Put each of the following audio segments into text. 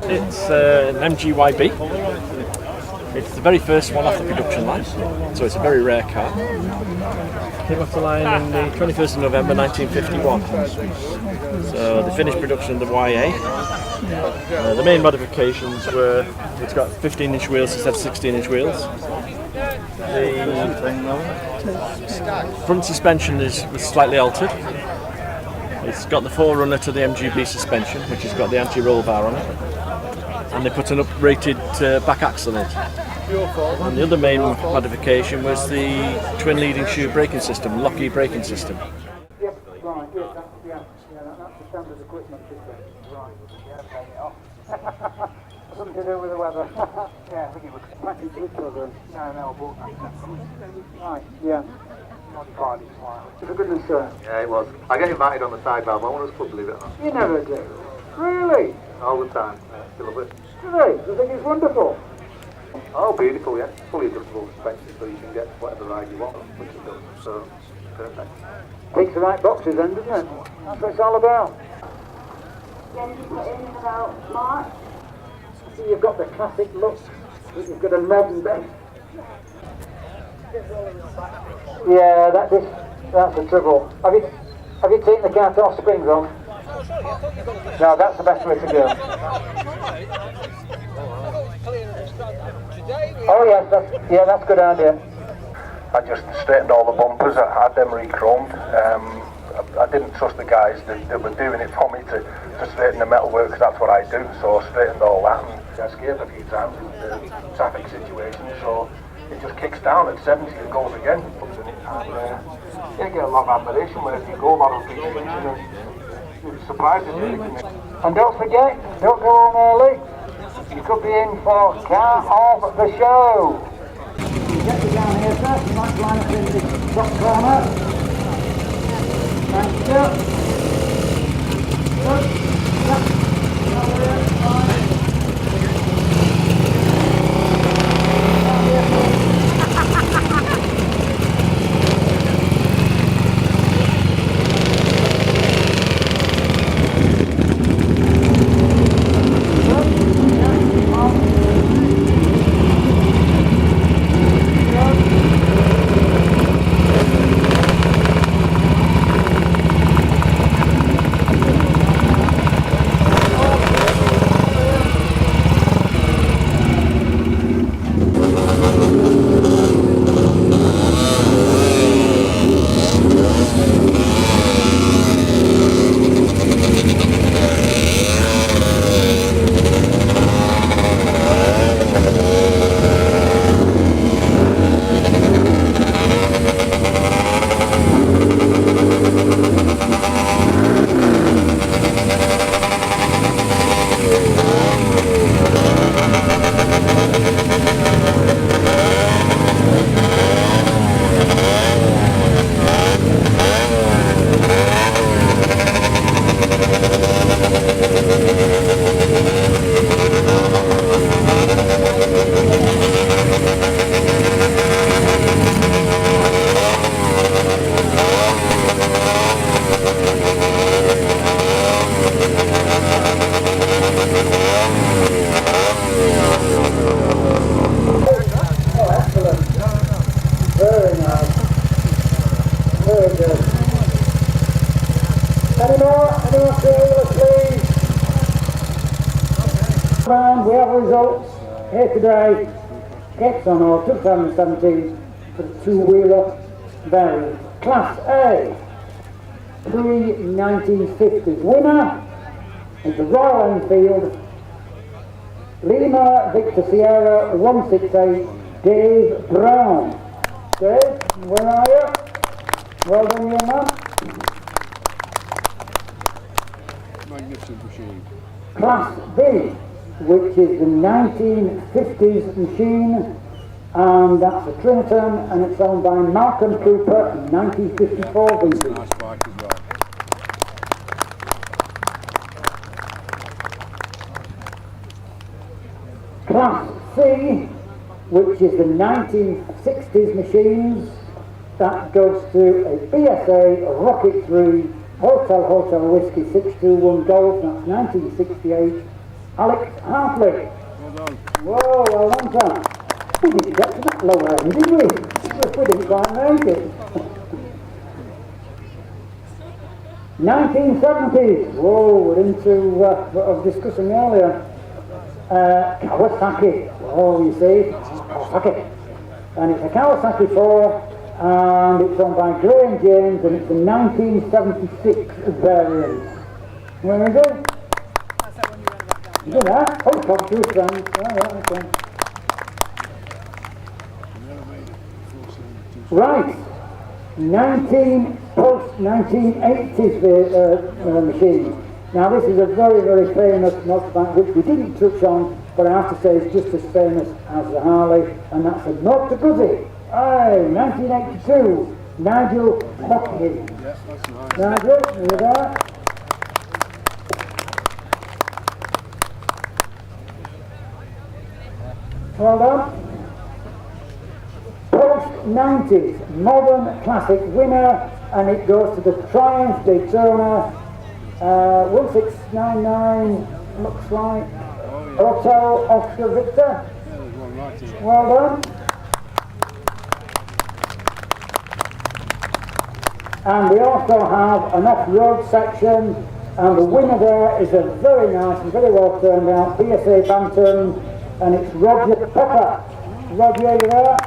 It's an MGYB. It's the very first one off the production line, so it's a very rare car. Came off the line on the 21st of November 1951. So the finished production of the YA. The main modifications were it's got 15-inch wheels instead of 16-inch wheels. The front suspension was slightly altered. It's got the forerunner to the MGB suspension, which has got the anti-roll bar on it. And they put an uprated back axle in it. And the other main modification was the twin leading shoe braking system, Lockheed braking system. Yep, right, yeah, that's the standard equipment, right, something to do with the weather. Yeah, I think it was packaged with other, no, right, yeah. Modified it slightly. For goodness sake. Yeah, it was. I get invited on the side valve, I want to believe it or not. You never do. Really? All the time. Still love it. Do they? I think it's wonderful. Oh, beautiful, yeah. Fully adjustable suspension, so you can get whatever ride you want, which it does. So, perfect. Ticks the right boxes then, doesn't it? That's what it's all about. Again, you put in about March. See, you've got the classic look. You've got a modern bed. Yeah, that's the trouble. Have you taken the car off springs on? No, that's the best way to go. Oh yes, that's a good idea. I just straightened all the bumpers. I had them re-chromed. I didn't trust the guys that were doing it for me to straighten the metalwork, because that's what I do. So I straightened all that, and I escaped a few times in the traffic situation. So it just kicks down at 70, it goes again. And you get a lot of admiration wherever you go, a lot of appreciation, and it's surprising. And don't forget, don't go home early. You could be in for car of the show. You get you down here, sir. You might line up in the top corner. Thank you. Good. Yep. Fine. We have results here today. Capesthorne 2017 for the two-wheeler variant. Class A, pre-1950s. Winner is the Royal Enfield Lima Victor Sierra 168, Dave Brown. Dave, where are you? Well done, young man. Magnificent machine. Class B, which is the 1950s machine, and that's a Triniton, and it's owned by Malcolm Cooper, 1954 vintage. Nice bike as well. Class C, which is the 1960s machines, that goes to a BSA Rocket 3 Hotel Whiskey 621 Golf, that's 1968, Alex Hartley. Well done. Whoa, well done, Tom. We didn't get to that lower end, did we? We didn't quite make it. 1970s. Whoa, we're into what I was discussing earlier. Kawasaki. Oh, you see, Kawasaki. And it's a Kawasaki 4, and it's owned by Graham James, and it's a 1976 variant. Where is it? You do that? Oh, top two strands. Oh, yeah, okay. Right. 1980s machine. Now this is a very, very famous motorbike which we didn't touch on, but I have to say it's just as famous as the Harley, and that's a Motor Guzzi. Aye, 1982. Nigel Hopkins. Yeah, that's nice. Nigel, are you there? Well done. Post-90s modern classic winner, and it goes to the Triumph Daytona 1699, looks like. Hotel Oscar Victor. Yeah, there's one right here. Well done. And we also have an off-road section, and the winner there is a very nice and very well turned out PSA Bantam, and it's Roger Pepper. Roger, you there?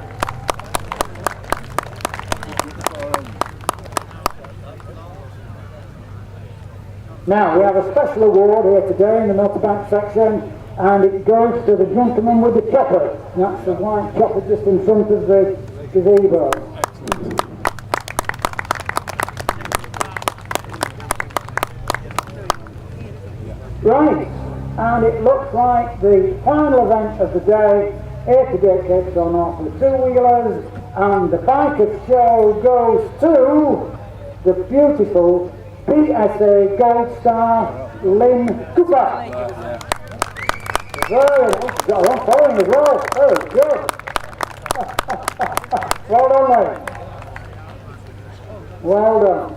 Now, we have a special award here today in the motorbike section, and it goes to the gentleman with the chopper. That's the white chopper just in front of the gazebo. Right, and it looks like the final event of the day, here today, Capesthorne for the two-wheelers, and the Bikers Show goes to the beautiful PSA Gold Star Lynn Cooper. Very good. I'm following as well. Very good. Well done, mate. Well done.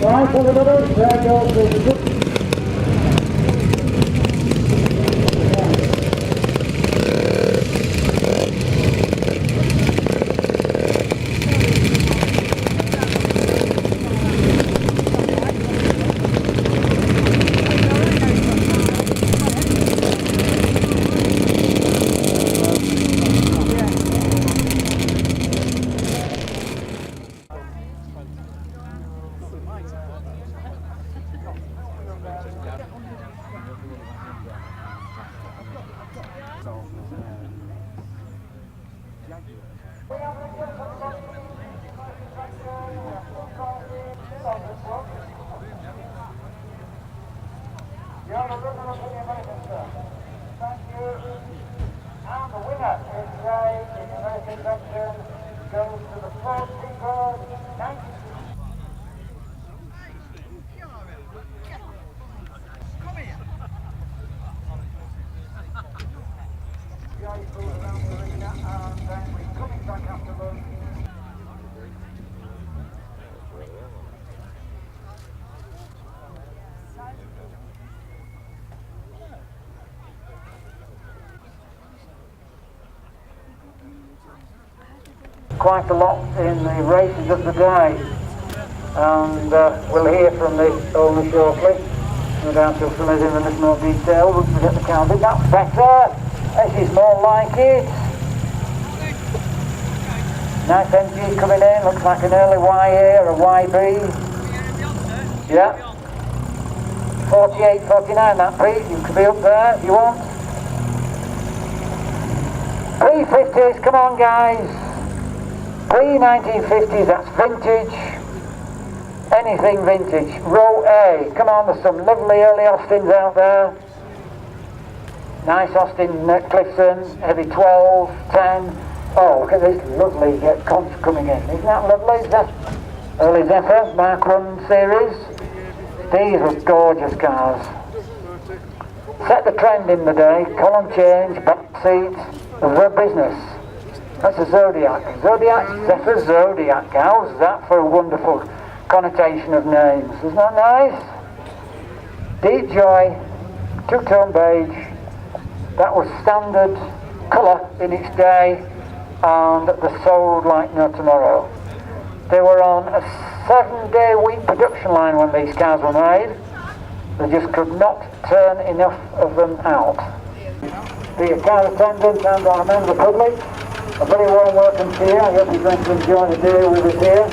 Right, everybody, there goes the quite a lot in the races of the day. And we'll hear from the owner shortly. No doubt he'll fill us in a little more detail once we get the counting. That's better. This is more like it. Nice MG coming in. Looks like an early Y here, a YB. Yeah. 48, 49 that Pete. You can be up there if you want. 350s, come on guys. Pre-1950s, that's vintage. Anything vintage. Row A, come on, there's some lovely early Austins out there. Nice Austin Clifton, heavy 12, 10. Oh, look at this lovely conch coming in. Isn't that lovely? Early Zephyr, Mark 1 series. These are gorgeous cars. Set the trend in the day, column change, back seats, the business. That's a Zodiac. Zodiac, Zephyr Zodiac. How's that for a wonderful connotation of names? Isn't that nice? Deep Joy, two-tone beige. That was standard colour in its day, and they sold like no tomorrow. They were on a 7-day-week production line when these cars were made. They just could not turn enough of them out. The car attendant and our members of the public, a very warm welcome to you. I hope you're going to enjoy the day with us here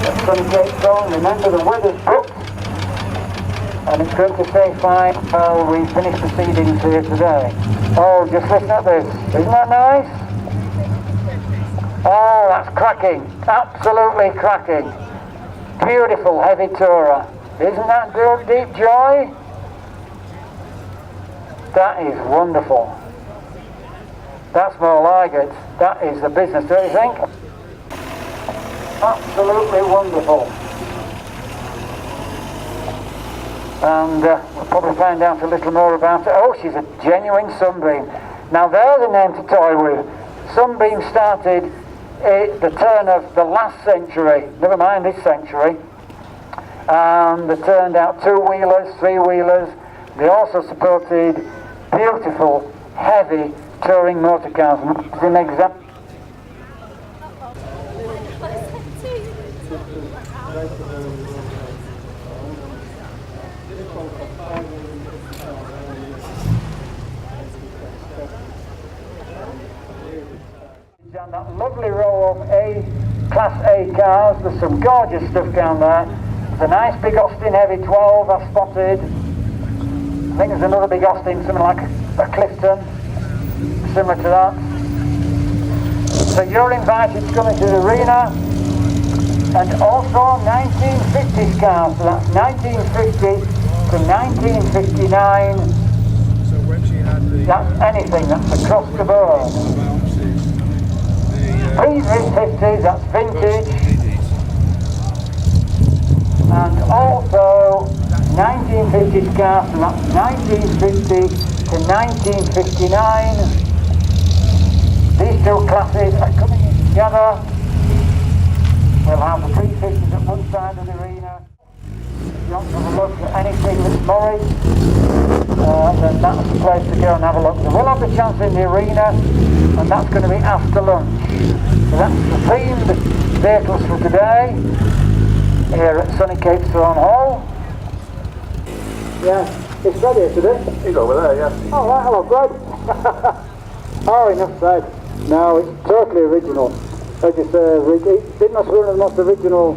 at sunny Capesthorne. Remember, the weather's booked, and it's going to stay fine while we finish proceedings here today. Oh, just listen at this. Isn't that nice? Oh, that's cracking. Absolutely cracking. Beautiful heavy tourer. Isn't that good, Deep Joy? That is wonderful. That's more like it. That is the business, don't you think? Absolutely wonderful. And we'll probably find out a little more about it. Oh, she's a genuine Sunbeam. Now there's a name to toy with. Sunbeam started at the turn of the last century, never mind this century. And they turned out two-wheelers, three-wheelers. They also supported beautiful, heavy touring motor cars. As an example. Down that lovely row of Class A cars, there's some gorgeous stuff down there. There's a nice big Austin heavy 12 I've spotted. I think there's another big Austin, something like a Clifton, similar to that. So you're invited to come into the arena. And also 1950s cars, so that's 1950 to 1959. That's anything, that's across the board. Pre-50s, that's vintage. And also 1950s cars, so that's 1950 to 1959. These two classes are coming in together. We'll have the pre-50s at one side of the arena. If you want to have a look at anything that's Morris, then that's the place to go and have a look. So we'll have the chance in the arena, and that's going to be after lunch. So that's the themed vehicles for today, here at sunny Capesthorne Hall. Yeah, it's ready today. He's over there, yeah. Oh, right, hello, Brad. Oh, enough said. No, it's totally original. As you say, it must be one of the most original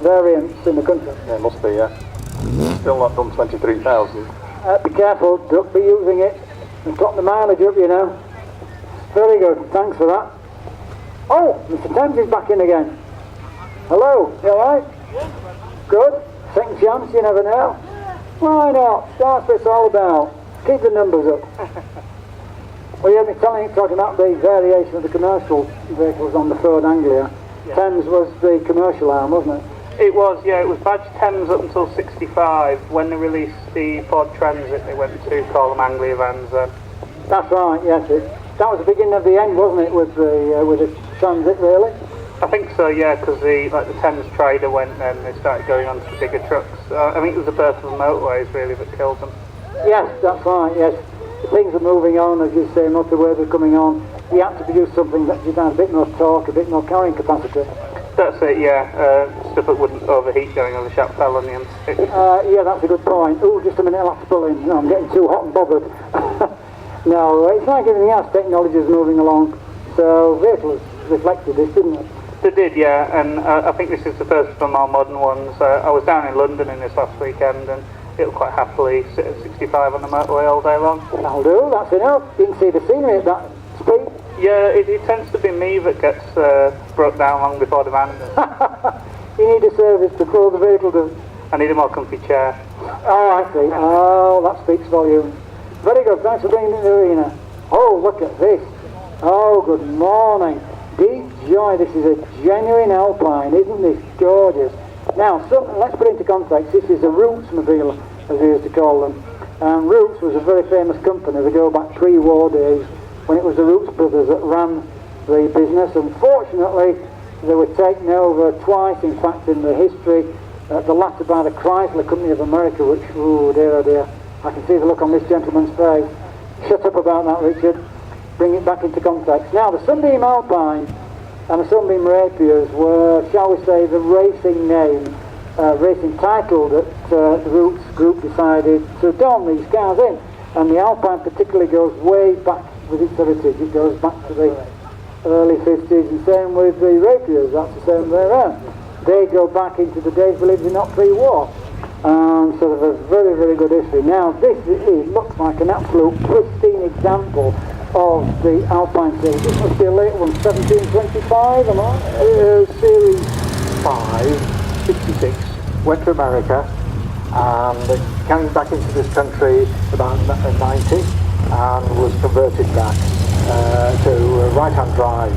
variants in the country. Yeah, it must be, yeah. Still not done 23,000. Be careful, don't be using it and top the mileage up, you know. Very good, thanks for that. Oh, Mr. Thames is back in again. Hello, you alright? Good, second chance, you never know. Why not? That's what it's all about. Keep the numbers up. Well, you had me talking about the variation of the commercial vehicles on the Ford Anglia. Yeah. Thames was the commercial arm, wasn't it? It was, yeah, it was badged Thames up until 65. When they released the Ford Transit, they went to call them Anglia vans then. That's right, yes. That was the beginning of the end, wasn't it, with the Transit, really? I think so, yeah, because the Thames Trader went then, they started going on to the bigger trucks. I think it was the birth of the motorways, really, that killed them. Yes, that's right, yes. Things are moving on, as you say, motorways are coming on. you had to produce something that just had a bit more torque, a bit more carrying capacity. That's it, yeah. Stuff that wouldn't overheat going on the Capesthorne on the M6. Yeah, that's a good point. Oh, just a minute, I'll have to pull in. No, I'm getting too hot and bothered. No, it's like everything else, technology is moving along. So vehicles reflected this, didn't it? They did, yeah, and I think this is the first of the more modern ones. I was down in London in this last weekend, and it'll quite happily sit at 65 on the motorway all day long. That'll do, that's enough. You can see the scenery at that speed. Yeah, it tends to be me that gets brought down long before the man does. You need a service before the vehicle does. I need a more comfy chair. Oh, I see. Oh, that speaks volumes. Very good, thanks for bringing it in the arena. Oh, look at this. Oh, good morning. Deep joy, this is a genuine Alpine, isn't this gorgeous? Now, let's put it into context. This is a Roots mobile, as we used to call them. Roots was a very famous company. They go back pre-war days, when it was the Roots brothers that ran the business. Unfortunately, they were taken over twice, in fact, in the history. The latter by the Chrysler Company of America, which, oh dear, I can see the look on this gentleman's face. Shut up about that, Richard. Bring it back into context. Now, the Sunbeam Alpine and the Sunbeam Rapiers were, shall we say, the racing name, racing title that the Roots group decided to don these cars in. And the Alpine particularly goes way back with its heritage. It goes back to the early 50s, and same with the Rapiers, that's the same way around. They go back into the days, believe it or not, pre-war. So there's a very, very good history. Now, this looks like an absolute pristine example of the Alpine series. This must be a late one, 1725, am I? Series 5, 66, went to America, and came back into this country about 90, and was converted back to right-hand drive.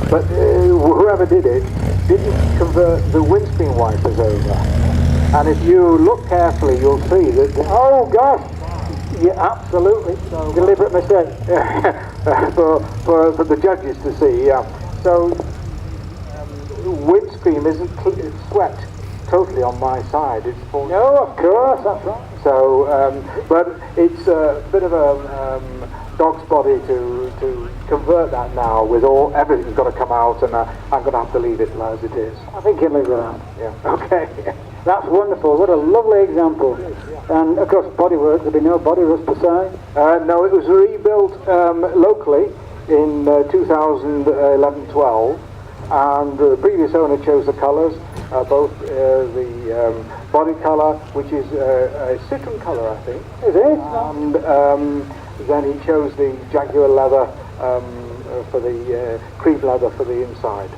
But whoever did it didn't convert the windscreen wipers over. And if you look carefully, you'll see that... Oh, gosh! Yeah, absolutely. Deliberate mistake. for the judges to see, yeah. So, windscreen isn't swept totally on my side. It's full. No, of course, that's right. So, but it's a bit of a dog's body to convert that now. With everything's got to come out, and I'm going to have to leave it as it is. I think you'll leave it out. Yeah. Okay. That's wonderful. What a lovely example. And of course, bodywork. There'll be no body rust per se. No, it was rebuilt locally in 2011-12, and the previous owner chose the colours, both the body colour, which is a citron colour, I think. It is. And then he chose the Jaguar leather for the cream leather for the inside.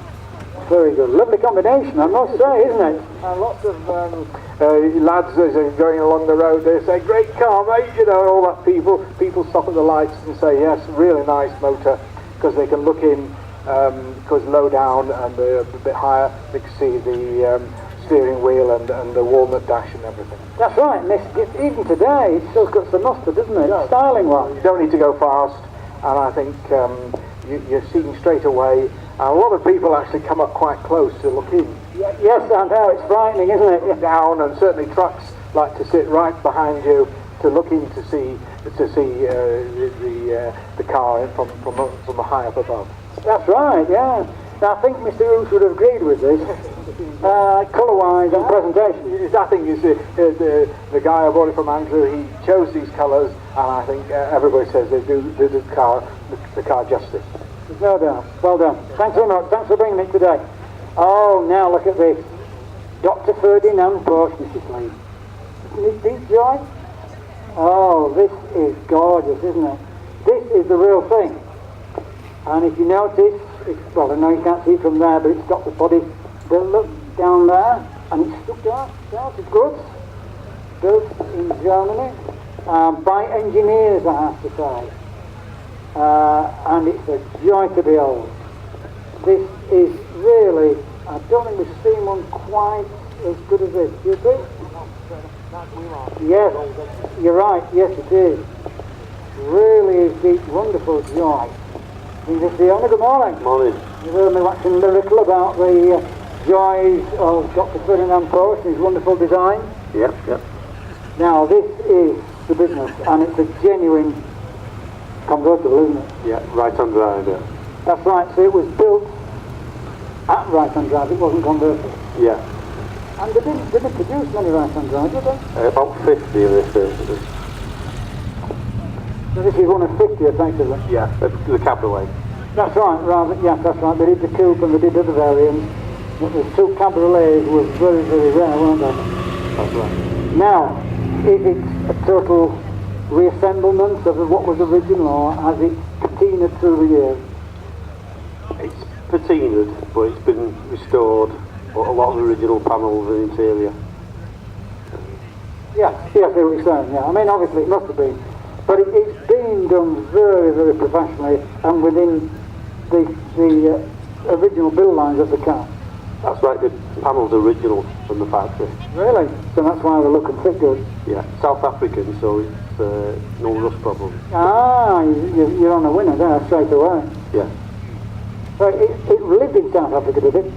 Very good. Lovely combination, I must say, isn't it? And lots of lads as they're going along the road, they say, "Great car, mate," you know, all that. People stop at the lights and say, "Yes, really nice motor," because they can look in, because low down and a bit higher, they can see the steering wheel and the walnut dash and everything. That's right, and even today, it still got some muster, doesn't it? Yeah. Styling-wise. You don't need to go fast, and I think you're seeing straight away. And a lot of people actually come up quite close to look in. Yes, I know, it's frightening, isn't it? Yeah. Down, and certainly trucks like to sit right behind you to look in to see the car from the high up above. That's right, yeah. Now, I think Mr. Roos would have agreed with this, colour-wise and presentation. I think the guy I bought it from, Andrew, he chose these colours, and I think everybody says they do the car justice. There's no doubt. Well done. Thanks very much. Thanks for bringing it today. Oh, now look at this. Dr. Ferdinand Porsche, Mrs. Lee. Isn't it deep joy? Oh, this is gorgeous, isn't it? This is the real thing. And if you notice, well, I know you can't see it from there, but it's got the body built up down there, and it's stuck down to goods, built in Germany, by engineers, I have to say. And it's a joy to behold. This is really, I don't think we've seen one quite as good as this. Do you think? Yes, you're right. Yes, it is. Really is deep, wonderful joy. This is the only good morning. Morning. You heard me waxing lyrical about the joys of Dr. Ferdinand Porsche and his wonderful design. Yep. Now, this is the business, and it's a genuine convertible, isn't it? Yeah, right on drive, yeah. That's right, so it was built at right-hand drive, it wasn't converted. Yeah. And they didn't produce many right-hand drives, did they? About 50 of this built. So this is one of 50 effectively. Yeah, the cabriolet. That's right, rather, yes, that's right. They did the coupe and they did other variants. But the two cabriolets were very, very rare, weren't they? That's right. Now, is it a total reassemblement of what was original, or has it patinaed through the years? It's patinaed, but it's been restored. But a lot of the original panels and interior. Yes, I see what you're saying, yeah. I mean, obviously it must have been. But it's been done very, very professionally and within the original build lines of the car. That's right, the panel's original from the factory. Really? So that's why they look and fit good. Yeah, South African, so it's no rust problem. Ah, you're on a winner there straight away. Yeah. So it lived in South Africa, did it?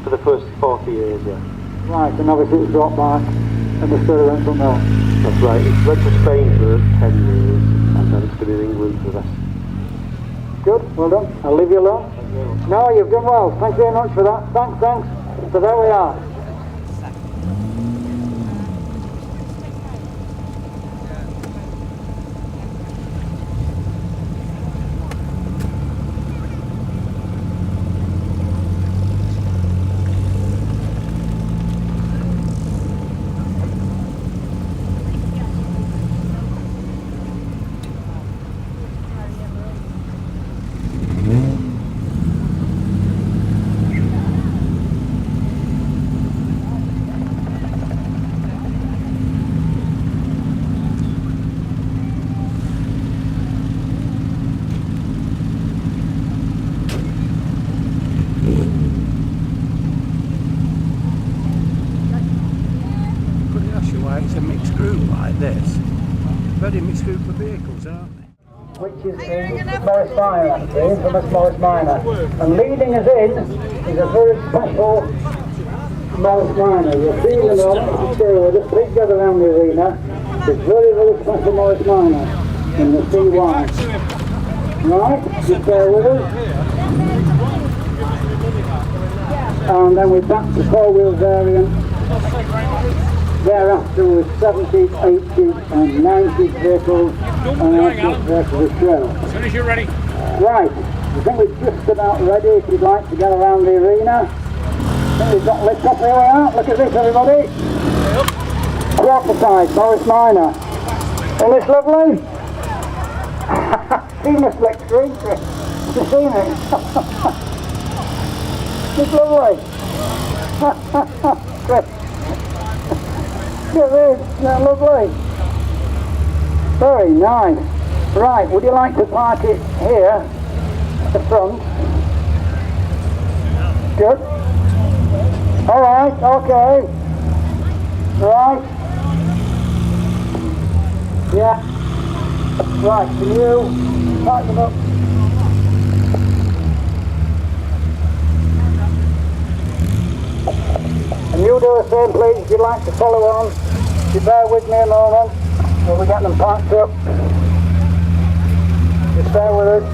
For the first 40 years, yeah. Right, and obviously it was brought back and the story went from there. That's right, it's went to Spain for 10 years and then it's been in England for the rest. Good, well done. I'll leave you alone. No, you've done well. Thank you very much for that. Thanks. So there we are. It's a mixed group like this. Very mixed group of vehicles, aren't they? Which is the Morris Minor, the infamous Morris Minor. And leading us in is a very special Morris Minor. You'll see in a moment, if you stay with us, please gather around the arena. It's very, very special Morris Minor in the CY. Right, just bear with us. And then we're back to four-wheel variant. Thereafter with 70s, 80s and 90s vehicles and vehicles as well. As soon as you're ready. Right, I think we're just about ready if you'd like to get around the arena. I think we've got lit up, here we are. Look at this everybody. Prototype Morris Minor. Isn't this lovely? Seamlessly extreme. You've seen it? It's lovely. Look at this, isn't that lovely? Very nice. Right, would you like to park it here at the front? Good. Alright, okay. Right. Yeah. Right, can you park them up? And you do the same please if you'd like to follow on. If you bear with me a moment while we get them parked up. Just bear with us.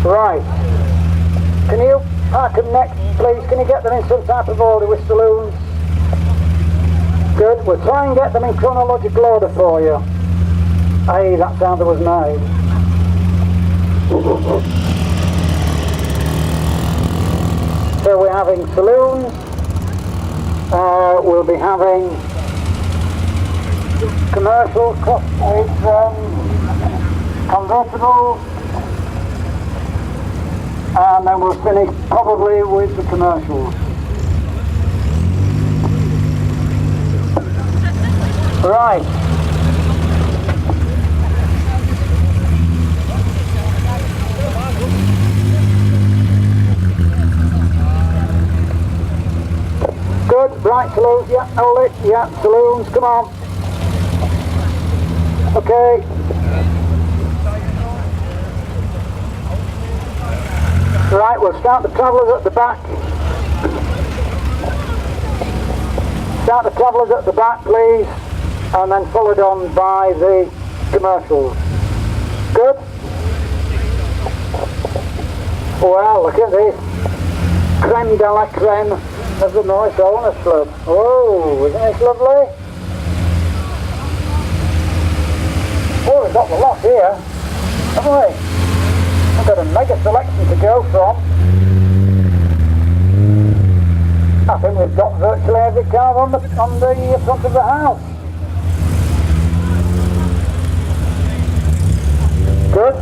Right. Can you park them next please? Can you get them in some type of order with saloons? Good. We'll try and get them in chronological order for you. Hey, that's how they was made. So we're having saloons, we'll be having commercials with convertibles, and then we'll finish probably with the commercials. Right. Good, right, saloons, yeah, hold it, yeah, saloons, come on. Okay. Right, we'll start the travellers at the back. Start the travellers at the back, please, and then followed on by the commercials. Good. Well, look at this. Creme de la creme of the North Owners Club. Oh, isn't it lovely? Oh, we've got the lot here, haven't we? We've got a mega selection to go from. I think we've got virtually every car on the front of the house. Good.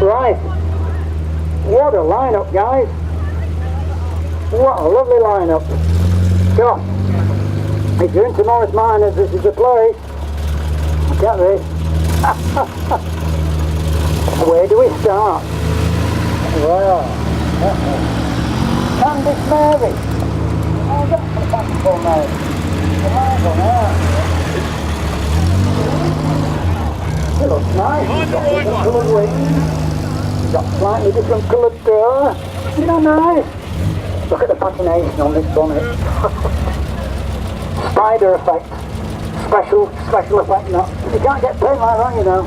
Right, what a lineup, guys. What a lovely lineup. Gosh, if you're into Morris Miners, this is the place. Look at this. Where do we start? Well, Candice Mary. Oh, that's a beautiful name. Right on there. It looks nice. It's got different coloured wings. It's got slightly different coloured door. Isn't that nice? Look at the patination on this bonnet. Spider effect. Special effect. No, you can't get paint like that, you know.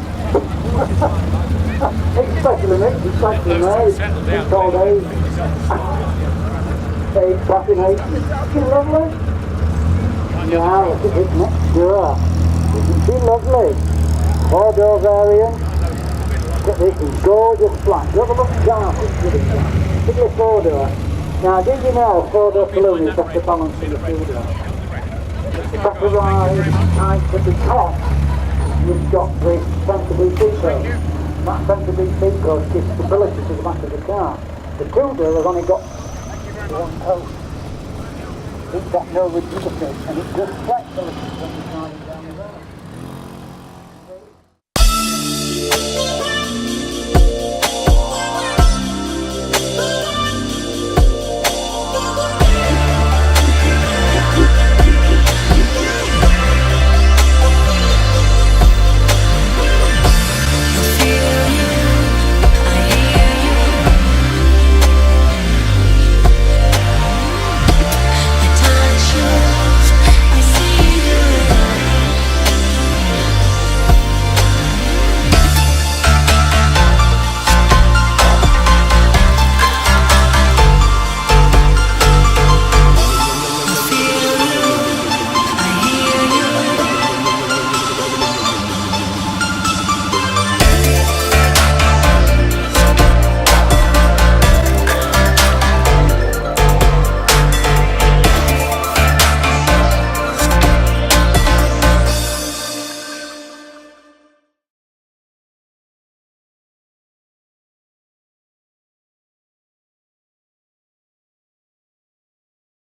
It's specially mixed, it's specially made. It's called age. Age patination. Isn't she lovely? Now look at this next door. Isn't she lovely? 4-door variant. Look at this, it's gorgeous black. Have a look sharp, particularly 4-door. Now, did you know 4-door saloon is better balanced than the 2-door? Pressurised height at the top, you've got the sensible seat code. That sensible seat code gives stability to the back of the car. The 2-door has only got one post. It's got no rigidity, and it just flex a little when you try